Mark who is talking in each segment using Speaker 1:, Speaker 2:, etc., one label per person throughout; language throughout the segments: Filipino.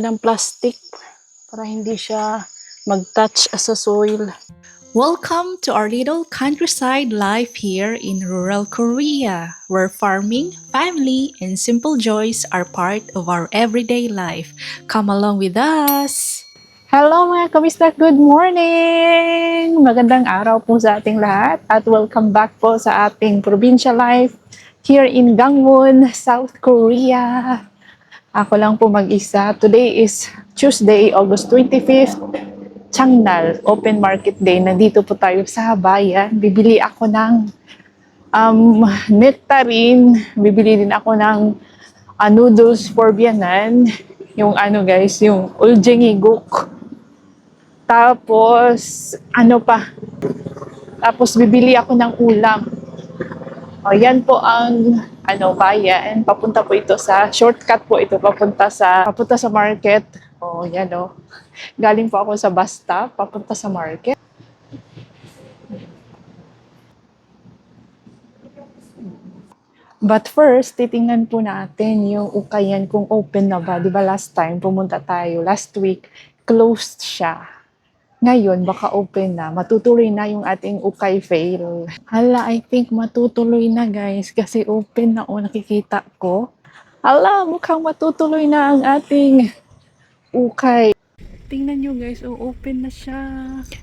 Speaker 1: ng plastic para hindi siya mag-touch sa soil.
Speaker 2: Welcome to our little countryside life here in rural Korea, where farming, family, and simple joys are part of our everyday life. Come along with us!
Speaker 1: Hello mga kabistak, good morning! Magandang araw po sa ating lahat at welcome back po sa ating provincial life here in Gangwon, South Korea. Ako lang po mag-isa. Today is Tuesday, August 25th, Changnal, Open Market Day. Nandito po tayo sa bayan. Bibili ako ng nectarine. Bibili din ako ng noodles for Bianan. Yung guys, yung uljengiguk. Tapos, Tapos bibili ako ng ulam. O, yan po ang bayan. Papunta po ito sa shortcut po ito papunta sa market. O, yan o. Galing po ako sa bus stop papunta sa market. But first, titingnan po natin yung ukayan kung open na ba. Di ba last time pumunta tayo, last week, closed siya. Ngayon, baka open na. Matutuloy na yung ating ukay fail. Hala, I think matutuloy na guys. Kasi open na nakikita ko. Hala, mukhang matutuloy na ang ating ukay. Tingnan nyo guys, open na siya.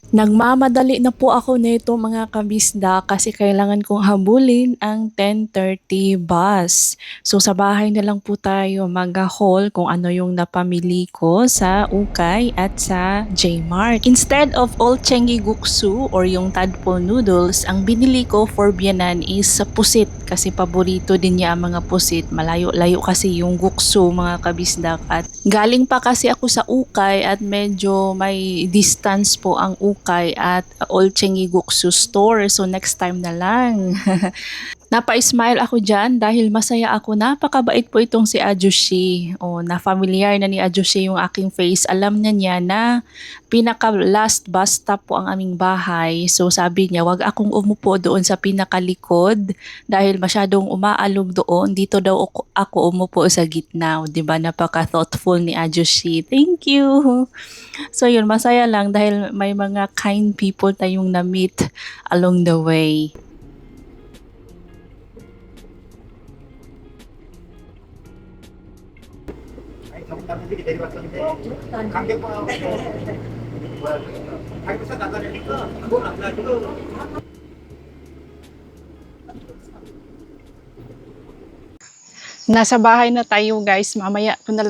Speaker 2: Nagmamadali na po ako nito mga kabisda kasi kailangan kong habulin ang 10:30 bus. So sa bahay na lang po tayo mag-haul kung ano yung napamili ko sa Ukay at sa J-Mart. Instead of old Chengi Guksu or yung tadpole noodles, ang binili ko for Bianan is pusit kasi paborito din niya ang mga pusit. Malayo-layo kasi yung Guksu mga kabisda at galing pa kasi ako sa Ukay at medyo may distance po ang Ukay at Old Chengi Guksu store. So next time na lang. Napa-smile ako dyan dahil masaya ako. Napakabait po itong si Ajushi. Na familiar na ni Ajushi yung aking face. Alam na niya na pinaka-last bus stop po ang aming bahay. So sabi niya, wag akong umupo doon sa pinakalikod dahil masyadong umaalog doon. Dito daw ako umupo sa gitna. Diba? Napaka-thoughtful ni Ajushi. Thank you! So yun, masaya lang dahil may mga kind people tayong na-meet along the way.
Speaker 3: 남들이 내려왔었는데 강경파하고 발부차 나가려니까 그건 안 가지고
Speaker 1: Nasa bahay na tayo guys. Mamaya ko na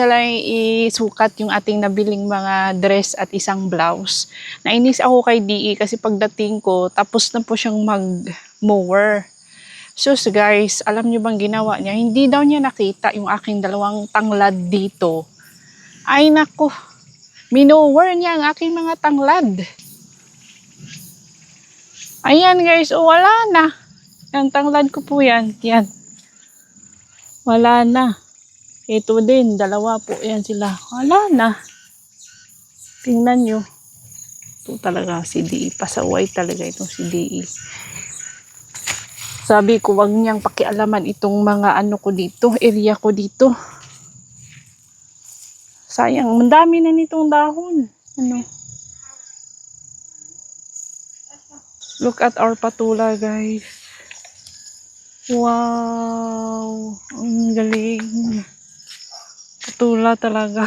Speaker 1: lang isukat yung ating nabiling mga dress at isang blouse. Nainis ako kay DE kasi pagdating ko, tapos na po siyang mag-mower. Sus guys, alam niyo bang ginawa niya? Hindi daw niya nakita yung aking dalawang tanglad dito. Ay nako, minower niya ang aking mga tanglad. Ayan guys, wala na. Ang tanglad ko po yan. Yan. Wala na. Ito din, dalawa po. Yan sila. Wala na. Tingnan nyo. Ito talaga si DE. Pasaway talaga itong si DE. Sabi ko, wag niyang pakialaman itong mga ko dito, area ko dito. Sayang, mandami na nitong dahon. Look at our patula, guys. Wow, ang galing. Patula talaga.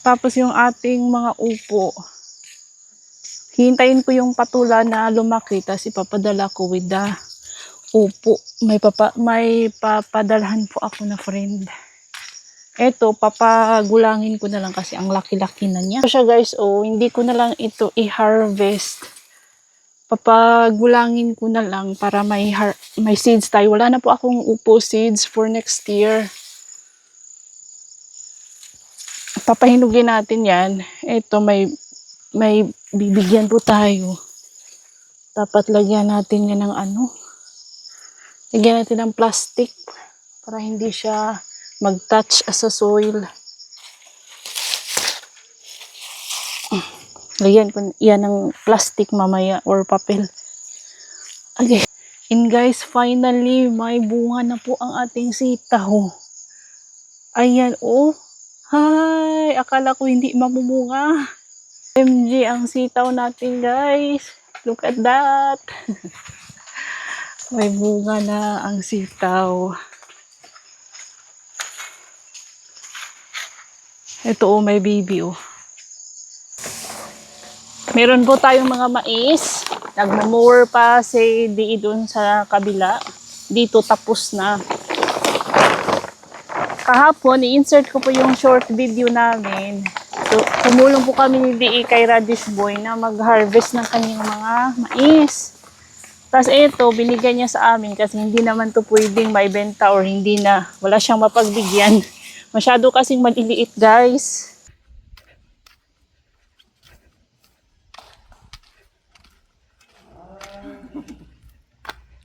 Speaker 1: Tapos yung ating mga upo. Hintayin ko yung patula na lumaki, tapos ipapadala ko with the upo. May papadalhan po ako na friend. Eto, papagulangin ko na lang kasi ang laki-laki na niya. So siya guys, hindi ko na lang ito i-harvest. Papagulangin ko na lang para may seeds tayo. Wala na po akong upo seeds for next year. Papahinugin natin yan. Eto, may bibigyan po tayo. Dapat lagyan natin yan ng lagyan natin ng plastic para hindi siya mag-touch sa soil. Lagyan ko yan ng plastic mamaya or papel. Okay. And guys, finally may bunga na po ang ating sitaw.
Speaker 2: Ayan, oh. Hay, akala ko hindi mamumunga. MG ang sitaw natin, guys. Look at that. May bunga na ang sitaw. Ito, oh, may baby, oh. Meron po tayong mga mais. Nagmamower pa si Di doon sa kabila. Dito tapos na. Kahapon, i-insert ko po yung short video namin. So, tumulong po kami ni Di kay Radish Boy na mag-harvest ng kanyang mga mais. Tapos ito, binigyan niya sa amin kasi hindi naman to pwedeng maibenta or hindi na, wala siyang mapagbigyan. Masyado kasing maliliit, guys.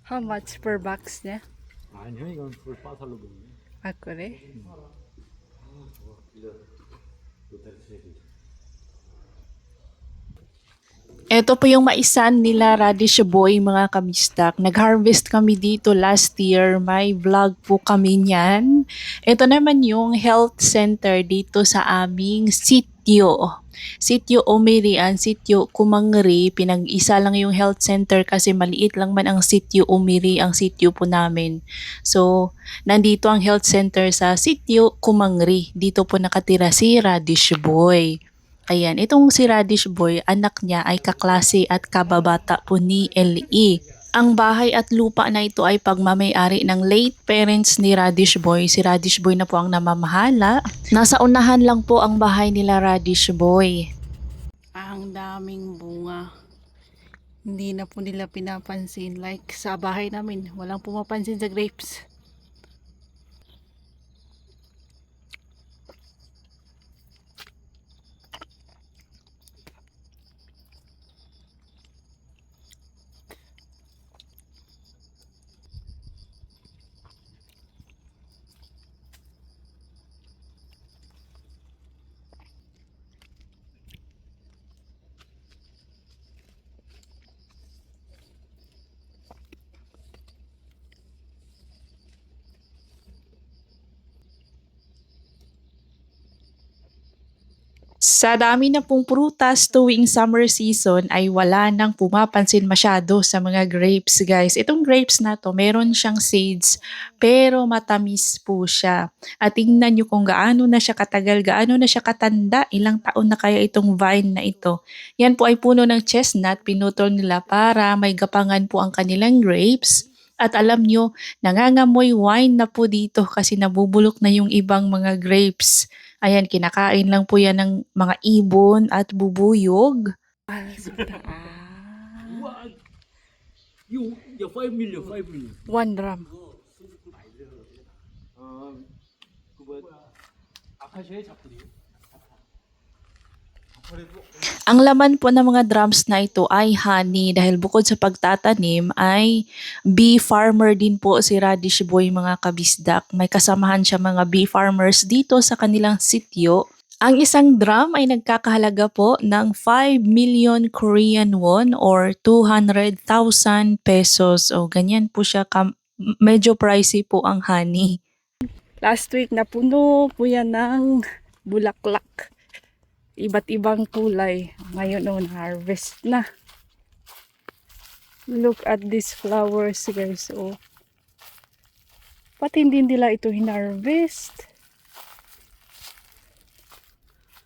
Speaker 2: How much per box niya?
Speaker 3: 아니요, 이건 불 빠살로 먹는
Speaker 2: Ah, kore? Ito po yung maisan nila Radish Boy mga kabistak. Nag-harvest kami dito last year. May vlog po kami niyan. Ito naman yung health center dito sa aming sitio. Sitio Umirian, Sitio Kumangri. Pinag-isa lang yung health center kasi maliit lang man ang Sitio Umiri, ang sitio po namin. So, nandito ang health center sa Sitio Kumangri. Dito po nakatira si Radish Boy. Ayan, itong si Radish Boy, anak niya ay kaklase at kababata po ni L.E. Ang bahay at lupa na ito ay pagmamay-ari ng late parents ni Radish Boy. Si Radish Boy na po ang namamahala. Nasa unahan lang po ang bahay nila Radish Boy. Ang daming bunga. Hindi na po nila pinapansin. Like sa bahay namin, walang pumapansin sa grapes. Sa dami na pong prutas tuwing summer season ay wala nang pumapansin masyado sa mga grapes, guys. Itong grapes na to, meron siyang seeds pero matamis po siya. At tingnan nyo kung gaano na siya katagal, gaano na siya katanda, ilang taon na kaya itong vine na ito. Yan po ay puno ng chestnut, pinutol nila para may gapangan po ang kanilang grapes. At alam nyo, nangangamoy wine na po dito kasi nabubulok na yung ibang mga grapes. Ayan, kinakain lang po yan ng mga ibon at bubuyog.
Speaker 3: 야, 5 밀리언, 5 밀리언.
Speaker 2: 1 drum.
Speaker 3: 그 뭐야? 아카시아의 작물이에요?
Speaker 2: Ang laman po ng mga drums na ito ay honey dahil bukod sa pagtatanim ay bee farmer din po si Radish Boy mga kabisdak. May kasamahan siya mga bee farmers dito sa kanilang sityo. Ang isang drum ay nagkakahalaga po ng 5 million Korean won or 200,000 pesos. O ganyan po siya, medyo pricey po ang honey. Last week napuno po yan ng bulaklak. Iba't ibang kulay. Ngayon on harvest na. Look at these flowers, guys. Oh. Pati hindi nila ito hinarvest.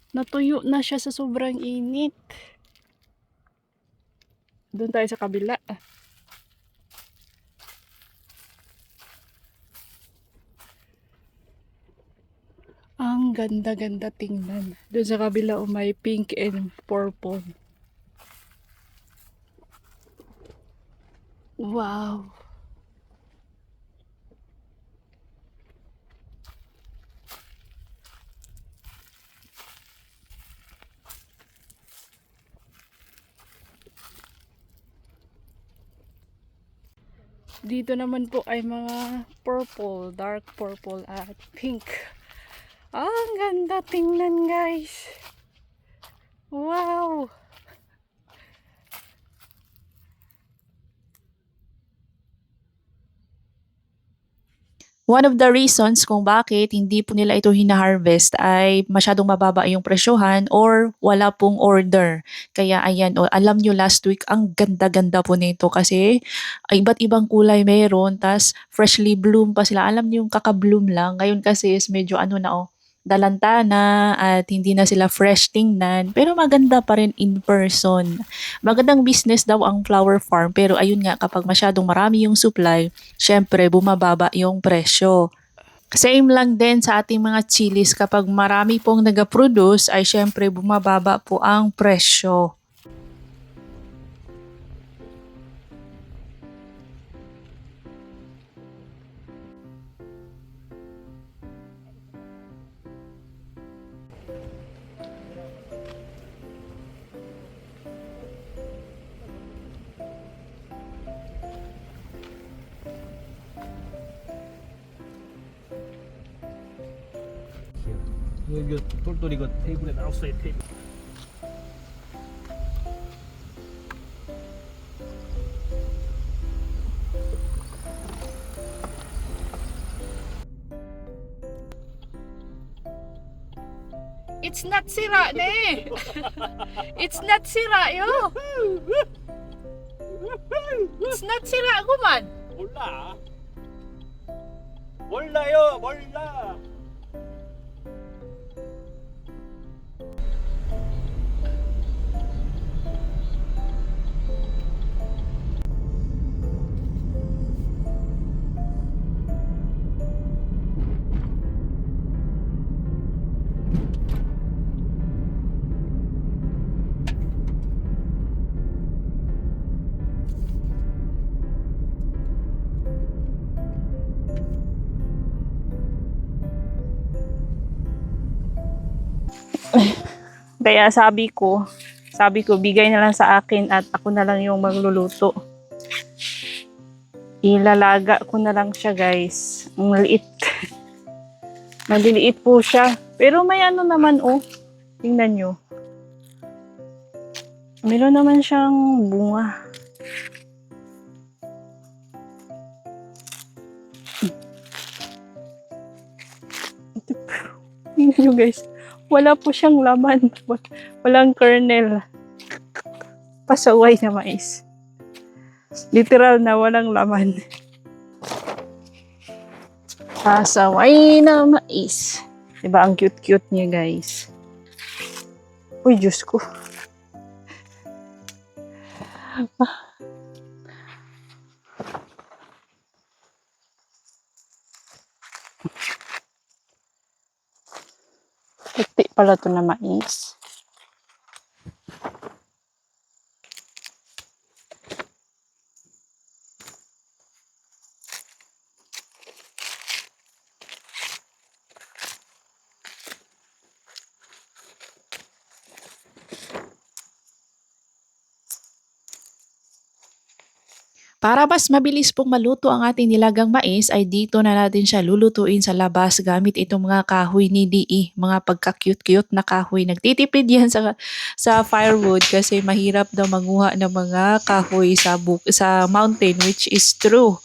Speaker 2: Natuyo na siya sa sobrang init. Doon tayo sa kabila. Ang ganda-ganda tingnan. Doon sa kabila may pink and purple. Wow! Dito naman po ay mga purple, dark purple at pink. Ang ganda tingnan, guys. Wow! One of the reasons kung bakit hindi po nila ito hina-harvest ay masyadong mababa yung presyohan or wala pong order. Kaya ayan, o, alam nyo last week ang ganda-ganda po nito kasi iba't ibang kulay meron, tas freshly bloom pa sila. Alam nyo yung kaka-bloom lang. Ngayon kasi is medyo ano na dalanta na at hindi na sila fresh tingnan pero maganda pa rin in person. Magandang business daw ang flower farm pero ayun nga kapag masyadong marami yung supply, syempre bumababa yung presyo. Same lang din sa ating mga chilies kapag marami pong nag-produce ay syempre bumababa po ang presyo.
Speaker 3: 이거 똘똘 이거 테이블에 나왔어요 테이블.
Speaker 1: It's not sira ne. It's not sira yo. It's not sira guman.
Speaker 3: 몰라. 몰라요 몰라.
Speaker 1: Kaya sabi ko bigay na lang sa akin at ako na lang yung magluluto. Ilalaga ko na lang siya guys. Ang maliit. Maliliit po siya. Pero may ano naman Tingnan nyo. Meron naman siyang bunga. Tingnan nyo guys. Wala po siyang laman. Walang kernel. Pasaway na mais. Literal na walang laman. Pasaway na mais. Diba ang cute-cute niya guys. Uy, Diyos ko. Puti pala to na mais.
Speaker 2: Para mas mabilis pong maluto ang ating nilagang mais ay dito na natin siya lulutuin sa labas gamit itong mga kahoy ni DE, mga pagka-cute-cute na kahoy. Nagtitipid yan sa firewood kasi mahirap daw manguha ng mga kahoy sa mountain, which is true.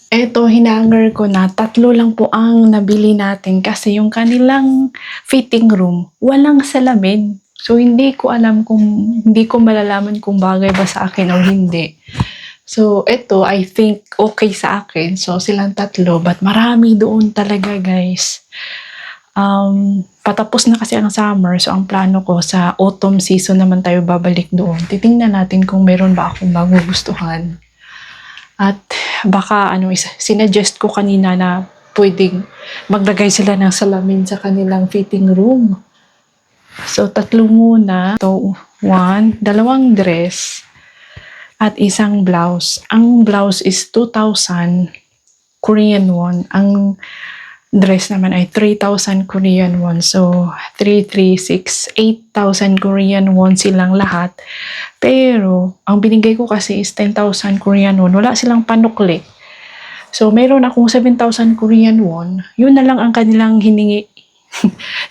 Speaker 1: Eto, hinanger ko na. 3 lang po ang nabili natin kasi yung kanilang fitting room, walang salamin. So, hindi ko malalaman kung bagay ba sa akin o hindi. So, eto, I think okay sa akin. So, silang 3, but marami doon talaga, guys. Patapos na kasi ang summer, so ang plano ko sa autumn season naman tayo babalik doon. Titingnan natin kung meron ba akong magugustuhan. At baka sinuggest ko kanina na pwedeng maglagay sila ng salamin sa kanilang fitting room. So 3 muna. So 1, 2 dress at isang blouse. Ang blouse is 2,000
Speaker 2: Korean won. Ang dress naman ay 3,000 Korean won. So, 336, 8,000 Korean won silang lahat. Pero, ang binigay ko kasi is 10,000 Korean won. Wala silang panukli. So, meron akong 7,000 Korean won. Yun na lang ang kanilang hiningi.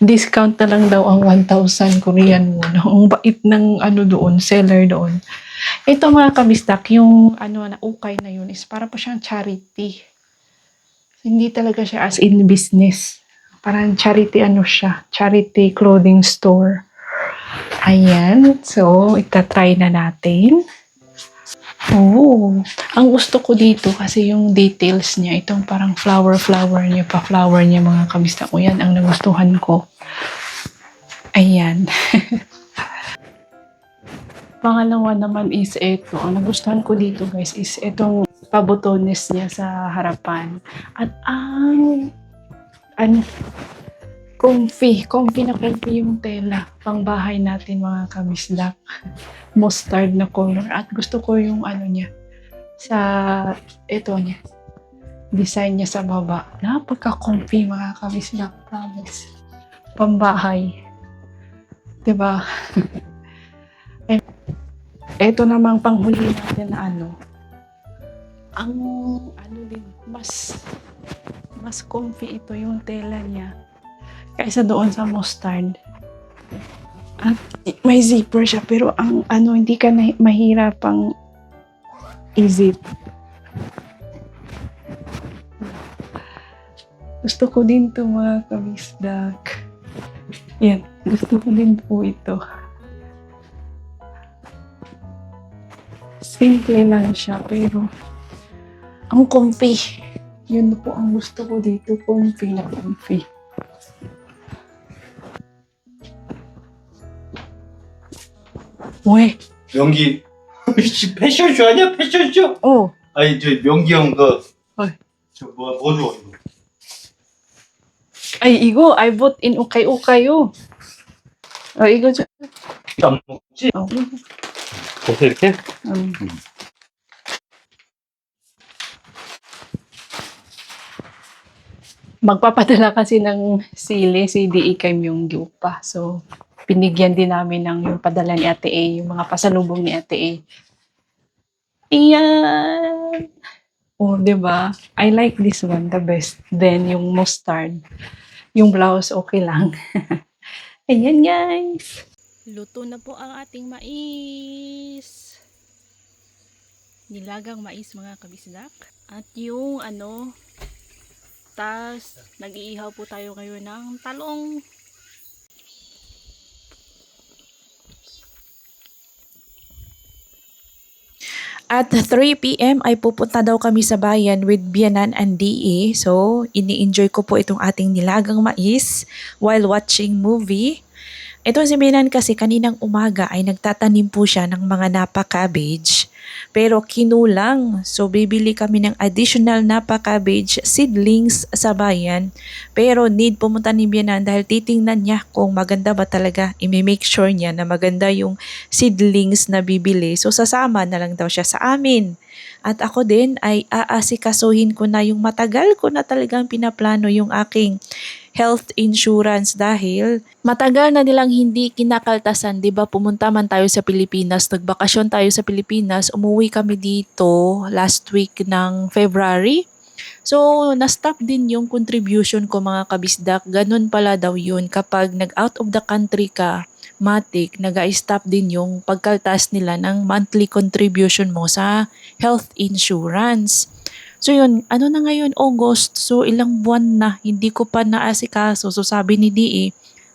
Speaker 2: Discount na lang daw ang 1,000 Korean won. Ang bait ng doon, seller doon. Ito mga kabistak, yung na ukay na yun is para pa siyang charity. Hindi talaga siya as in business. Parang charity siya. Charity clothing store. Ayan. So, itatry na natin. Oh, ang gusto ko dito kasi yung details niya, itong parang flower niya, pa-flower niya mga kabista ko. Yan ang nagustuhan ko. Ayan. Pangalawa naman is ito. Ang nagustuhan ko dito guys is itong pabutones niya sa harapan. At comfy na comfy yung tela. Pang bahay natin mga kabisdak. Mustard na color. At gusto ko yung niya. Sa ito niya. Design niya sa baba. Napaka-comfy mga kabisdak. Promise. Pambahay. Diba? Ito namang panghuli natin na ang din, mas comfy ito yung tela niya kaysa doon sa mustard. At may zipper siya pero ang hindi ka na mahirapang i-zip. Gusto ko din to mga kabisdak. Yan, gusto ko din po ito. Simple lang siya pero ang comfy. Yun po ang gusto ko dito. Comfy na comfy. 왜?
Speaker 4: 명기 씨, 패션쇼 아니야 패션쇼?
Speaker 1: Oh,
Speaker 4: 아니 저 명기 형 그
Speaker 2: 어이.
Speaker 4: 저 뭐 줘 이거
Speaker 2: Ay, igo. I bought in ukay-ukayo. Igo dyan.
Speaker 4: 안 먹지? 벌써 이렇게?
Speaker 2: Magpapadala kasi ng sili si DE kay Myunggu pa. So, binigyan din namin ng yung padala ni Ate A, yung mga pasalubong ni Ate A. Iyan! Oh, diba? I like this one the best. Then, yung mustard. Yung blouse, okay lang. Ayan, guys! Luto na po ang ating mais. Nilagang mais, mga kabisdak. At yung tas nag-iihaw po tayo ngayon ng talong. At 3 p.m. ay pupunta daw kami sa bayan with Bianan and DE. So, ini-enjoy ko po itong ating nilagang mais while watching movie. Ito si Bianan kasi kaninang umaga ay nagtatanim po siya ng mga napa cabbage. Pero kinulang. So, bibili kami ng additional napa cabbage seedlings sa bayan. Pero need pumunta ni Bianan dahil titingnan niya kung maganda ba talaga. I-make sure niya na maganda yung seedlings na bibili. So, sasama na lang daw siya sa amin. At ako din ay aasikasuhin ko na yung matagal ko na talagang pinaplano yung aking health insurance dahil matagal na nilang hindi kinakaltasan, 'di ba? Pumunta man tayo sa Pilipinas, nagbakasyon tayo sa Pilipinas, umuwi kami dito last week ng February. So, na-stop din yung contribution ko mga kabisdak. Ganun pala daw yun kapag nag-out of the country ka, matik, nag-stop din yung pagkaltas nila ng monthly contribution mo sa health insurance. So yun, na ngayon, August, so ilang buwan na, hindi ko pa naasikaso. So sabi ni DE,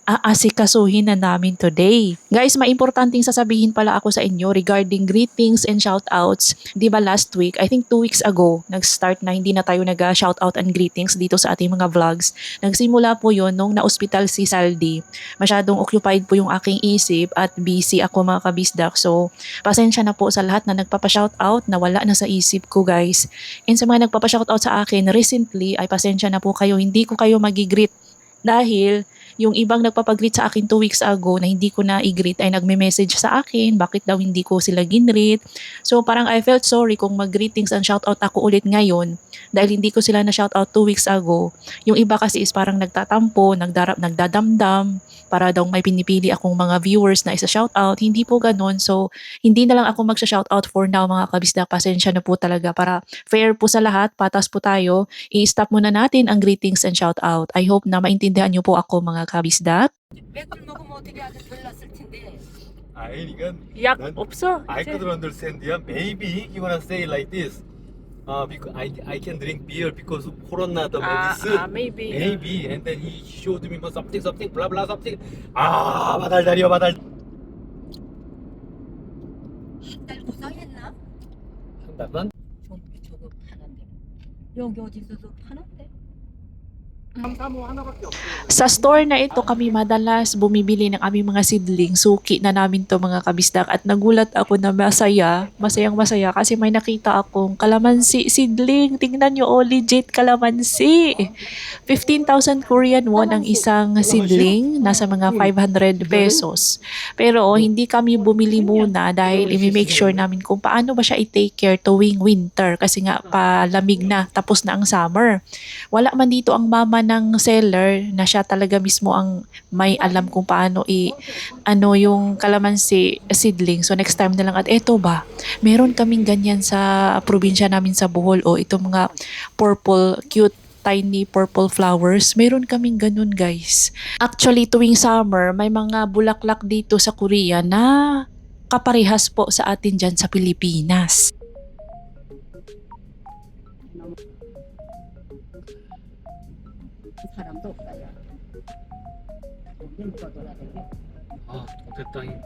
Speaker 2: aasikasuhin na namin today. Guys, may importanteng sasabihin pala ako sa inyo regarding greetings and shoutouts. Di ba last week, I think 2 weeks ago, nag-start na hindi na tayo nag-shoutout and greetings dito sa ating mga vlogs. Nagsimula po yun nung na-hospital si Saldi. Masyadong occupied po yung aking isip at busy ako mga kabisdak. So, pasensya na po sa lahat na nagpapa-shoutout na wala na sa isip ko guys. And sa mga nagpapa-shoutout sa akin recently, ay pasensya na po kayo, hindi ko kayo magigreet dahil Yung ibang nagpapag-greet sa akin 2 weeks ago na hindi ko na i-greet ay nagme-message sa akin, bakit daw hindi ko sila ginreet. So parang I felt sorry kung mag-greetings and shoutout ako ulit ngayon dahil hindi ko sila na shoutout 2 weeks ago. Yung iba kasi is parang nagtatampo, nagdadamdam, para daw may pinipili akong mga viewers na isa-shoutout. Hindi po ganun. So hindi na lang ako magsha-shoutout for now mga kabisda. Pasensya na po talaga para fair po sa lahat, patas po tayo. I-stop muna natin ang greetings and shoutout. I hope na maintindihan niyo po ako mga kabisda.
Speaker 5: 맥을 먹으면 어떻게 아주 별났을 텐데.
Speaker 4: 아이니까
Speaker 3: 약
Speaker 4: 난
Speaker 3: 없어?
Speaker 4: I couldn't understand. Yeah, maybe you wanna say like this. Because I can drink beer because of corona the medicine.
Speaker 3: maybe.
Speaker 4: Maybe. And then he showed me something, blah blah something. 마달다리요 마달.
Speaker 5: 한달 고상했나?
Speaker 4: 한 달만?
Speaker 5: 좀 저거 파는데. 여기 어디서도 파는데?
Speaker 2: Sa store na ito kami madalas bumibili ng aming mga seedling. Suki na namin to mga kabisdak at nagulat ako na masayang masaya kasi may nakita akong kalamansi seedling. Tingnan nyo, oh, legit kalamansi. 15,000 Korean won ang isang seedling, nasa mga 500 pesos. Pero hindi kami bumili muna dahil i-make sure namin kung paano ba siya i-take care tuwing winter kasi nga palamig na, tapos na ang summer. Wala man dito ang mama ng seller na siya talaga mismo ang may alam kung paano yung kalamansi seedling. So next time na lang. At eto ba, meron kaming ganyan sa probinsya namin sa Bohol. O ito mga purple, cute, tiny purple flowers. Meron kaming ganun guys. Actually tuwing summer, may mga bulaklak dito sa Korea na kaparehas po sa atin dyan sa Pilipinas.
Speaker 5: 사람도 없어요. 눈 떠돌아다녀.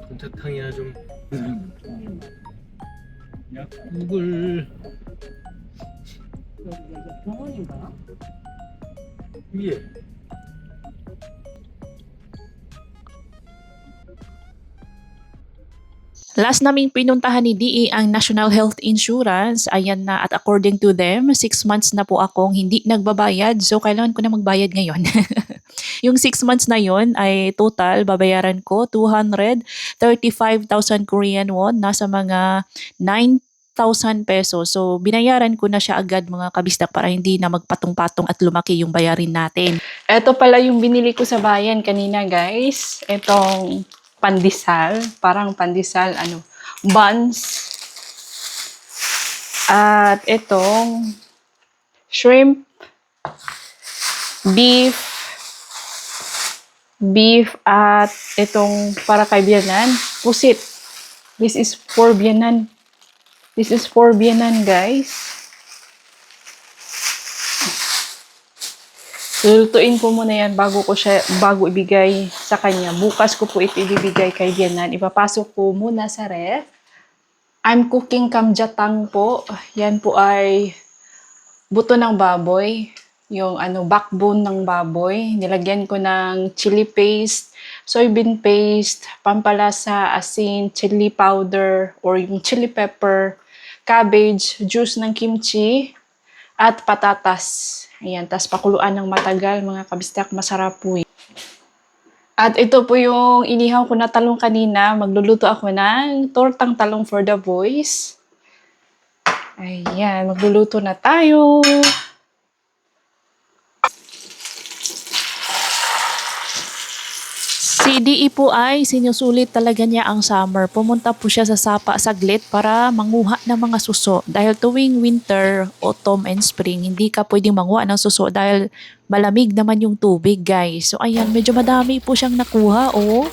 Speaker 4: 동태탕이나 좀. 약국을
Speaker 5: 여기 병원인가?
Speaker 4: 위에.
Speaker 2: Last naming pinuntahan ni DE ang National Health Insurance. Ayan na, at according to them, 6 months na po akong hindi nagbabayad. So, kailangan ko na magbayad ngayon. Yung 6 months na yon ay total, babayaran ko 235,000 Korean won. Nasa mga 9,000 pesos. So, binayaran ko na siya agad mga kabisdak para hindi na magpatong-patong at lumaki yung bayarin natin.
Speaker 1: Ito pala yung binili ko sa bayan kanina, guys. Itong pandesal, parang pandesal, buns. At itong shrimp, beef, at itong para kay Bianan, pusit. This is for Bianan. This is for Bianan, guys. Lulutuin ko muna yan bago ibigay sa kanya. Bukas ko po ito ibibigay kay Bianan. Ipapasok ko muna sa ref. I'm cooking kamjatang po. Yan po ay buto ng baboy. Yung backbone ng baboy. Nilagyan ko ng chili paste, soybean paste, pampalasa, asin, chili powder, or yung chili pepper, cabbage, juice ng kimchi, at patatas. Ayan, tas pakuluan ng matagal, mga kabistak, masarap po yun. At ito po yung inihaw ko na talong kanina. Magluluto ako ng tortang talong for the boys. Ayan, magluluto na tayo.
Speaker 2: Si DE po ay sinusulit talaga niya ang summer. Pumunta po siya sa Sapa saglit para manguha ng mga suso. Dahil tuwing winter, autumn, and spring, hindi ka pwedeng manguha ng suso dahil malamig naman yung tubig, guys. So ayan, medyo madami po siyang nakuha, oh.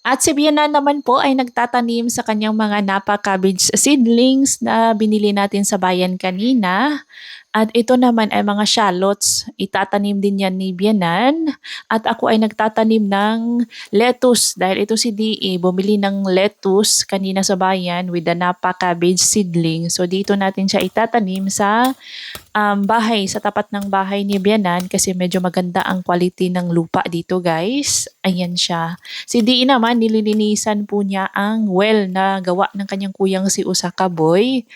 Speaker 2: At si Bianan naman po ay nagtatanim sa kanyang mga napa cabbage seedlings na binili natin sa bayan kanina. At ito naman ay mga shallots. Itatanim din yan ni Bianan. At ako ay nagtatanim ng lettuce dahil ito si DA bumili ng lettuce kanina sa bayan with the Napa cabbage seedling. So dito natin siya itatanim sa bahay, sa tapat ng bahay ni Bianan kasi medyo maganda ang quality ng lupa dito guys. Ayan siya. Si DA naman nililinisan po niya ang well na gawa ng kanyang kuyang si Osaka Boy.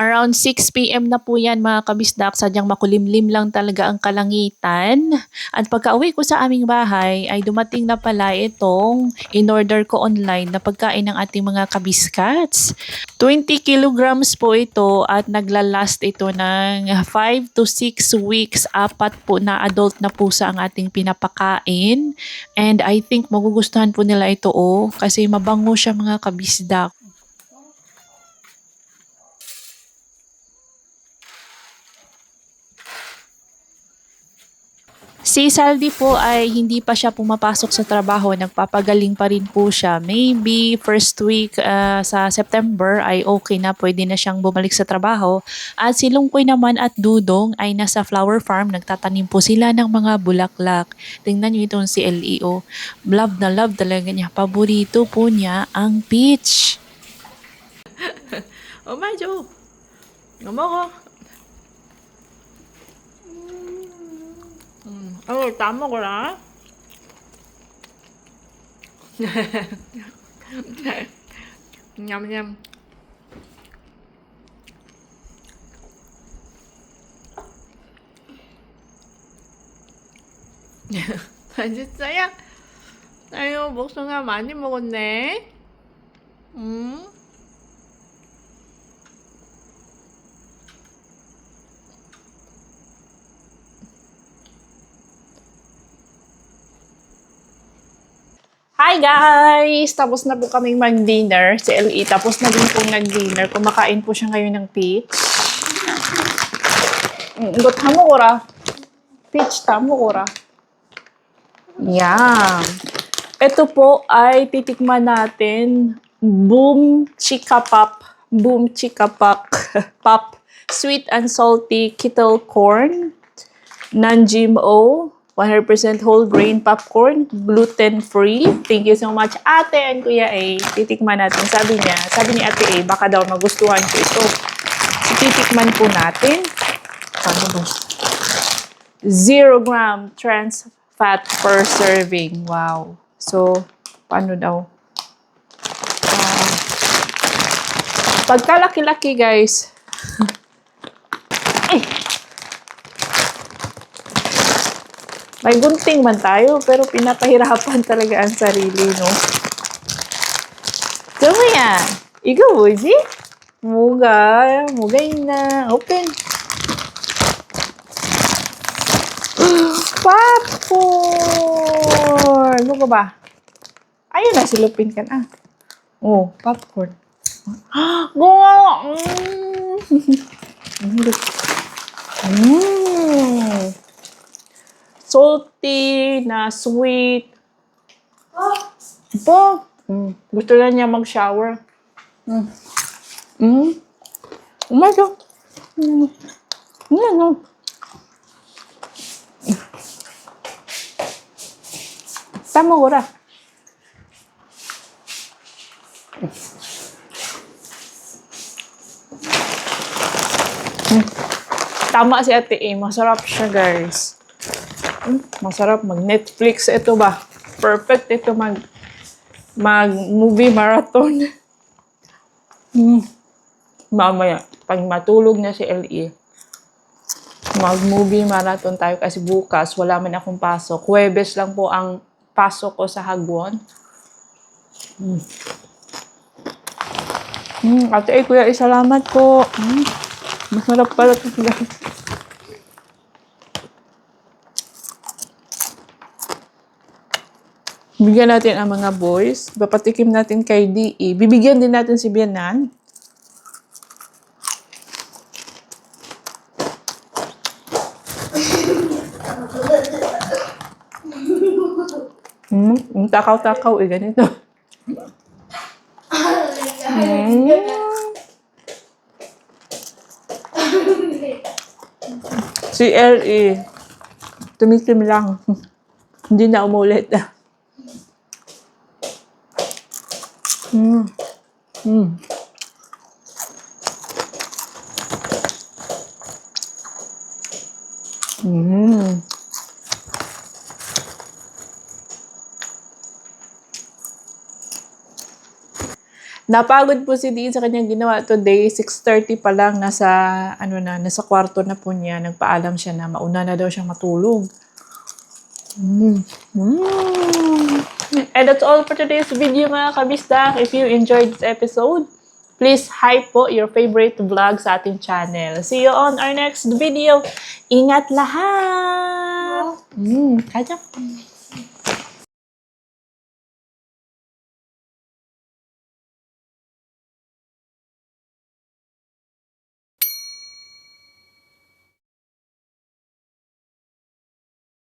Speaker 2: Around 6 p.m. na po yan mga kabisdak, sadyang makulimlim lang talaga ang kalangitan. At pagka-uwi ko sa aming bahay ay dumating na pala itong in-order ko online na pagkain ng ating mga kabiskats. 20 kilograms po ito at naglalast ito ng 5 to 6 weeks. 4 po na adult na pusa ang ating pinapakain. And I think magugustuhan po nila ito kasi mabango siya mga kabisdak. Si Saldi po ay hindi pa siya pumapasok sa trabaho, nagpapagaling pa rin po siya. Maybe first week sa September ay okay na, pwede na siyang bumalik sa trabaho. At si Lungkoy naman at Dudong ay nasa flower farm, nagtatanim po sila ng mga bulaklak. Tingnan niyo itong si LEO. Love na love talaga niya. Paborito po niya ang peach. Oh my Jo! Ngamo ko! Tama ko na. Nyam nyam. 맛있어요? 아유, 복숭아 많이 먹었네.
Speaker 1: Hi guys! Tapos na po kaming mag-dinner. Si LE, tapos na din po nag-dinner. Kumakain po siya ngayon ng peach. Igot hamo ko ra. Peach, tamo ko ra. Yan. Ito po ay titikman natin. Boom Chika Pop. Boom Chika Pop. Pop. Sweet and salty kettle corn. Non-GMO. 100% whole grain popcorn, gluten-free. Thank you so much, Ate and Kuya A. Titikman natin. Sabi ni Ate A, baka daw magustuhan ko ito. So, titikman po natin. Paano ba? 0 gram trans fat per serving. Wow. So, paano daw? Pagkalaki-laki, guys. May gunting man tayo, pero pinapahirapan talaga ang sarili, no? So, yan. Ikaw, Uji? Mugay na. Open. Popcorn! Ano ka ba? Ayun na, silupin ka na. Oh, popcorn. Wow! Salty na sweet. Po. Gusto na niya mag-shower. Oh my God. No. Tama ko ra. Tama si Ate A. Masarap siya, guys. Masarap mag-Netflix. Ito ba? Perfect ito mag-movie marathon. Mamaya, pag matulog na si LE, mag-movie marathon tayo kasi bukas wala man akong pasok. Huwebes lang po ang pasok ko sa Hagwon. Ate A, Kuya A, salamat po. Masarap pala ito, guys. Bigyan natin ang mga boys. Papatikim natin kay DE. Bibigyan din natin si Bianan. Yung takaw-takaw eh, ganito. Si LE, tumitim lang. Hindi na umulit. Napagod po si Dean sa kanyang ginawa today. 6:30 pa lang, nasa kwarto na po niya. Nagpaalam siya na mauna na daw siyang matulog. And that's all for today's video mga kabisdak. If you enjoyed this episode, please hype po your favorite vlog sa ating channel. See you on our next video. Ingat lahat! Kaya.